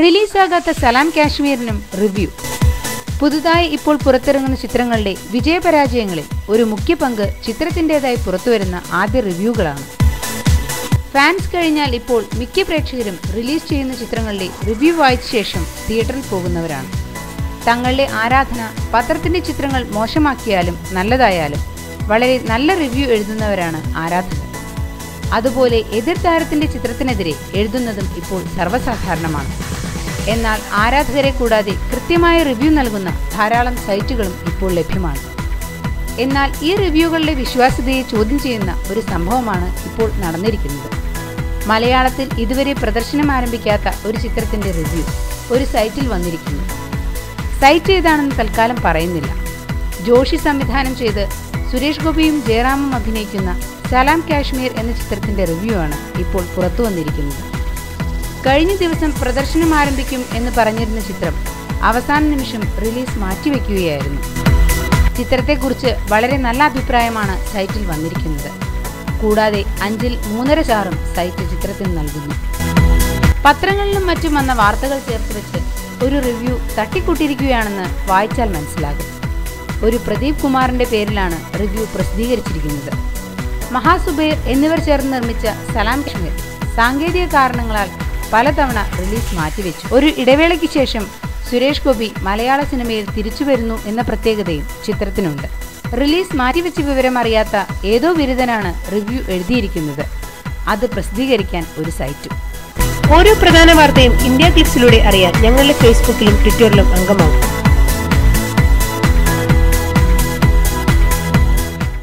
റിലീസാകാത്ത സലാം കാശ്മീരിനും review. പുതുതായി ഇപ്പോൾ പുറത്തിറങ്ങുന്ന ചിത്രങ്ങളുടെ വിജയപരാജയങ്ങളിൽ ഒരു മുഖ്യ പങ്ക് ചിത്രത്തിൻ്റെതായി പുറത്തുവരുന്ന ആദ്യ റിവ്യൂകളാണ്. ഫാൻസ് കഴിഞ്ഞാൽ ഇപ്പോൾ മിക്ക പ്രേക്ഷകരും റിലീസ് ചെയ്യുന്ന ചിത്രങ്ങളുടെ റിവ്യൂ വായിച്ച ശേഷം തിയേറ്ററിൽ പോകുന്നവരാണ്. തങ്ങളുടെ ആരാധന പത്രത്തിൻ്റെ ചിത്രങ്ങൾ മോശമാക്കിയാലും നല്ലതായാലും വളരെ നല്ല റിവ്യൂ എഴുതുന്നവരാണ് ആരാധകർ. അതുപോലെ എതിർ താരത്തിൻ്റെ ചിത്രത്തിനെതിരെ എഴുതുന്നതും ഇപ്പോൾ സർവ്വസാധാരണമാണ്. എന്നാൽ ആരാധകരെ കൂടാതെ കൃത്യമായ റിവ്യൂ നൽകുന്ന ധാരാളം സൈറ്റുകളും ഇപ്പോൾ ലഭ്യമാണ്. എന്നാൽ ഈ റിവ്യൂകളുടെ വിശ്വാസ്യതയെ ചോദ്യം ചെയ്യുന്ന ഒരു സംഭവമാണ് ഇപ്പോൾ നടന്നിരിക്കുന്നത്. മലയാളത്തിൽ ഇതുവരെ പ്രദർശനം ആരംഭിക്കാത്ത ഒരു ചിത്രത്തിൻ്റെ റിവ്യൂ ഒരു സൈറ്റിൽ വന്നിരിക്കുന്നു. സൈറ്റ് ഏതാണെന്ന് തൽക്കാലം പറയുന്നില്ല. ജോഷി സംവിധാനം ചെയ്ത് സുരേഷ് ഗോപിയും ജയറാമും അഭിനയിക്കുന്ന സലാം കാശ്മീർ എന്ന ചിത്രത്തിൻ്റെ റിവ്യൂ ആണ് ഇപ്പോൾ പുറത്തു വന്നിരിക്കുന്നത്. കഴിഞ്ഞ ദിവസം പ്രദർശനം ആരംഭിക്കും എന്ന് പറഞ്ഞിരുന്ന ചിത്രം അവസാന നിമിഷം റിലീസ് മാറ്റിവെക്കുകയായിരുന്നു. ചിത്രത്തെക്കുറിച്ച് വളരെ നല്ല അഭിപ്രായമാണ് സൈറ്റിൽ വന്നിരിക്കുന്നത്. കൂടാതെ 5ൽ 3.5 സ്റ്റാറും സൈറ്റ് ചിത്രത്തിന് നൽകുന്നു. പത്രങ്ങളിലും മറ്റും വന്ന വാർത്തകൾ ചേർത്ത് വെച്ച് ഒരു റിവ്യൂ തട്ടിക്കൂട്ടിയിരിക്കുകയാണെന്ന് വായിച്ചാൽ മനസ്സിലാകും. ഒരു പ്രദീപ് കുമാറിന്റെ പേരിലാണ് റിവ്യൂ പ്രസിദ്ധീകരിച്ചിരിക്കുന്നത്. മഹാസുബൈർ എന്നിവർ ചേർന്ന് നിർമ്മിച്ച സലാം കാശ്മീർ സാങ്കേതിക കാരണങ്ങളാൽ പലതവണ റിലീസ് മാറ്റിവെച്ചു. ഒരു ഇടവേളയ്ക്ക് ശേഷം സുരേഷ് ഗോപി മലയാള സിനിമയിൽ തിരിച്ചു വരുന്നു എന്ന പ്രത്യേകതയും ചിത്രത്തിനുണ്ട്. റിലീസ് മാറ്റിവെച്ച വിവരം അറിയാത്ത ഏതോ ബിരുദനാണ് റിവ്യൂ എഴുതിയിരിക്കുന്നത്. അത് പ്രസിദ്ധീകരിക്കാൻ ഒരു സൈറ്റും. ഓരോ പ്രധാന വാർത്തയും ഇന്ത്യ ക്ലിക്സിലൂടെ അറിയാൻ ഞങ്ങളുടെ ഫേസ്ബുക്കിലും ട്വിറ്ററിലും അംഗമാകും.